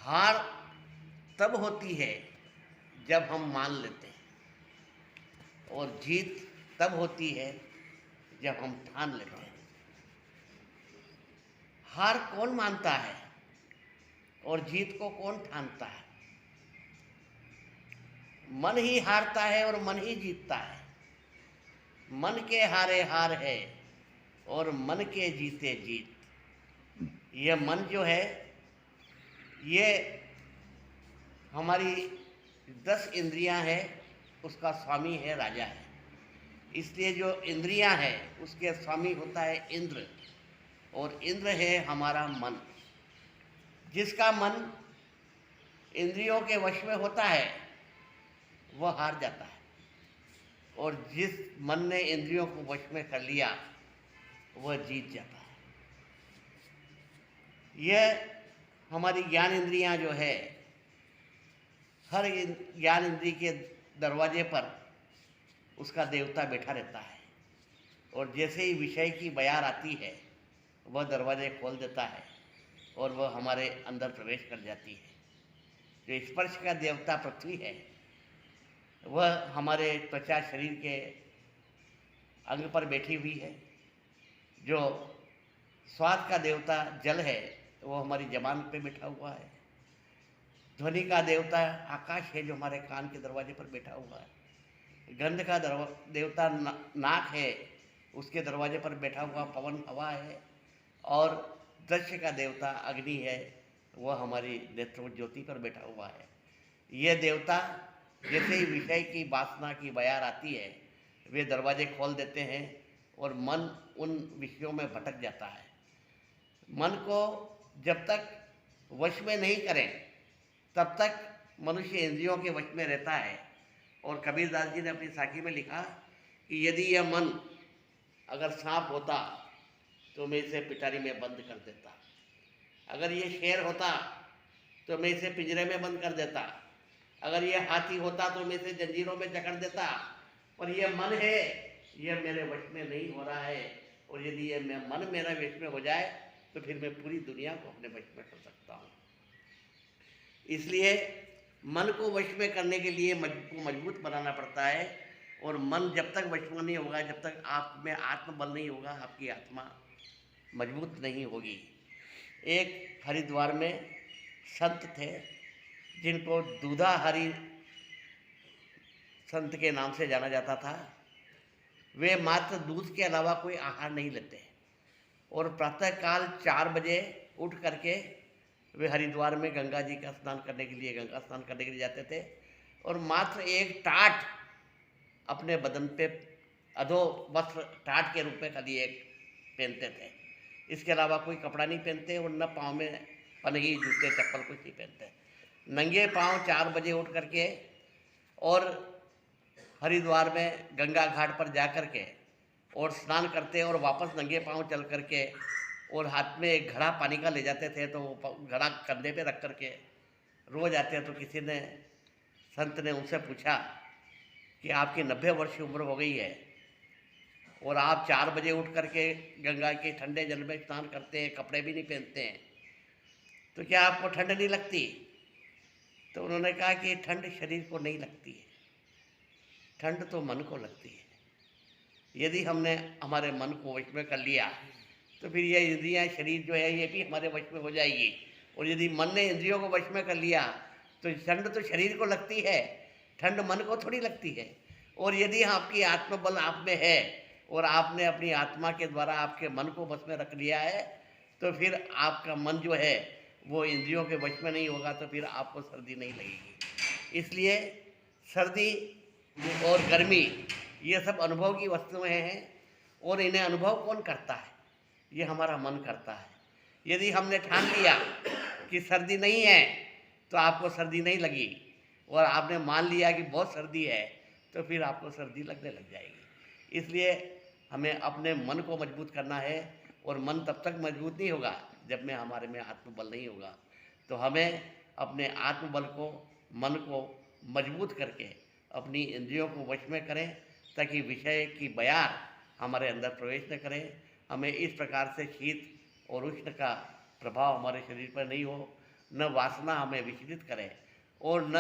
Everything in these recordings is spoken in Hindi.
हार तब होती है जब हम मान लेते हैं, और जीत तब होती है जब हम ठान लेते हैं। हार कौन मानता है और जीत को कौन ठानता है? मन ही हारता है और मन ही जीतता है। मन के हारे हार है और मन के जीते जीत। यह मन जो है, ये हमारी 10 इंद्रियां हैं, उसका स्वामी है, राजा है। इसलिए जो इंद्रियां हैं उसके स्वामी होता है इंद्र, और इंद्र है हमारा मन। जिसका मन इंद्रियों के वश में होता है वह हार जाता है, और जिस मन ने इंद्रियों को वश में कर लिया वह जीत जाता है। यह हमारी ज्ञान इंद्रियां जो है, हर ज्ञान इंद्रिय के दरवाजे पर उसका देवता बैठा रहता है, और जैसे ही विषय की बयार आती है वह दरवाजे खोल देता है और वह हमारे अंदर प्रवेश कर जाती है। जो स्पर्श का देवता पृथ्वी है, वह हमारे त्वचा शरीर के अंग पर बैठी हुई है। जो स्वाद का देवता जल है, वो हमारी जबान पे बैठा हुआ है। ध्वनि का देवता आकाश है, जो हमारे कान के दरवाजे पर बैठा हुआ है। गंध का देवता नाक है, उसके दरवाजे पर बैठा हुआ पवन हवा है। और दृश्य का देवता अग्नि है, वह हमारी नेत्र ज्योति पर बैठा हुआ है। ये देवता जैसे ही विषय की वासना की बयार आती है, वे दरवाजे खोल देते हैं और मन उन विषयों में भटक जाता है। मन को जब तक वश में नहीं करें तब तक मनुष्य इंद्रियों के वश में रहता है। और कबीरदास जी ने अपनी साखी में लिखा कि यदि यह मन अगर सांप होता तो मैं इसे पिटारी में बंद कर देता, अगर ये शेर होता तो मैं इसे पिंजरे में बंद कर देता, अगर ये हाथी होता तो मैं इसे जंजीरों में जकड़ देता, पर यह मन है, यह मेरे वश में नहीं हो रहा है। और यदि यह मन मेरा वश में हो जाए तो फिर मैं पूरी दुनिया को अपने वश में कर सकता हूँ। इसलिए मन को वश में करने के लिए मजबूत बनाना पड़ता है। और मन जब तक वश में नहीं होगा, जब तक आप में आत्मबल नहीं होगा, आपकी आत्मा मजबूत नहीं होगी। एक हरिद्वार में संत थे जिनको दूधाहरी संत के नाम से जाना जाता था। वे मात्र दूध के अलावा कोई आहार नहीं लेते, और प्रातःकाल 4 बजे उठ करके वे हरिद्वार में गंगा जी का स्नान करने के लिए, गंगा स्नान करने के लिए जाते थे। और मात्र एक टाट अपने बदन पे अधो वस्त्र टाट के रूप में खाली एक पहनते थे। इसके अलावा कोई कपड़ा नहीं पहनते, और न पाँव में पनगी, जूते, चप्पल कुछ नहीं पहनते। नंगे पाँव 4 बजे उठ करके और हरिद्वार में गंगा घाट पर जा कर के और स्नान करते, और वापस नंगे पाँव चल करके और हाथ में एक घड़ा पानी का ले जाते थे। तो वो घड़ा कंधे पे रख करके रोज आते। तो किसी ने, संत ने उनसे पूछा कि आपकी 90 वर्ष की उम्र हो गई है और आप 4 बजे उठ करके गंगा के ठंडे जल में स्नान करते हैं, कपड़े भी नहीं पहनते हैं, तो क्या आपको ठंड नहीं लगती? तो उन्होंने कहा कि ठंड शरीर को नहीं लगती है, ठंड तो मन को लगती है। यदि हमने हमारे मन को वश में कर लिया तो फिर ये इंद्रियां, शरीर जो है, ये भी हमारे वश में हो जाएगी। और यदि मन ने इंद्रियों को वश में कर लिया तो ठंड तो शरीर को लगती है, ठंड मन को थोड़ी लगती है। और यदि आपकी आत्मबल आप में है और आपने अपनी आत्मा के द्वारा आपके मन को वश में रख लिया है, तो फिर आपका मन जो है वो इंद्रियों के वश में नहीं होगा, तो फिर आपको सर्दी नहीं लगेगी। इसलिए सर्दी और गर्मी ये सब अनुभव की वस्तुएं हैं, और इन्हें अनुभव कौन करता है? ये हमारा मन करता है। यदि हमने ठान लिया कि सर्दी नहीं है तो आपको सर्दी नहीं लगी, और आपने मान लिया कि बहुत सर्दी है, तो फिर आपको सर्दी लगने लग जाएगी। इसलिए हमें अपने मन को मजबूत करना है, और मन तब तक मजबूत नहीं होगा जब में हमारे में आत्मबल नहीं होगा। तो हमें अपने आत्मबल को, मन को मजबूत करके अपनी इंद्रियों को वश में करें, ताकि विषय की बयार हमारे अंदर प्रवेश न करें। हमें इस प्रकार से शीत और उष्ण का प्रभाव हमारे शरीर पर नहीं हो, न वासना हमें विचलित करे और न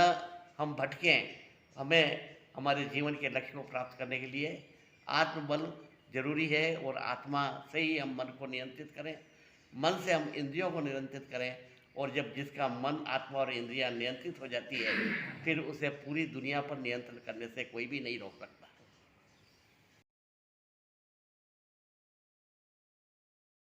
हम भटकें। हमें हमारे जीवन के लक्ष्य को प्राप्त करने के लिए आत्मबल जरूरी है और आत्मा से ही हम मन को नियंत्रित करें, मन से हम इंद्रियों को नियंत्रित करें। और जब जिसका मन, आत्मा और इंद्रियां नियंत्रित हो जाती है, फिर उसे पूरी दुनिया पर नियंत्रण करने से कोई भी नहीं रोक सकता।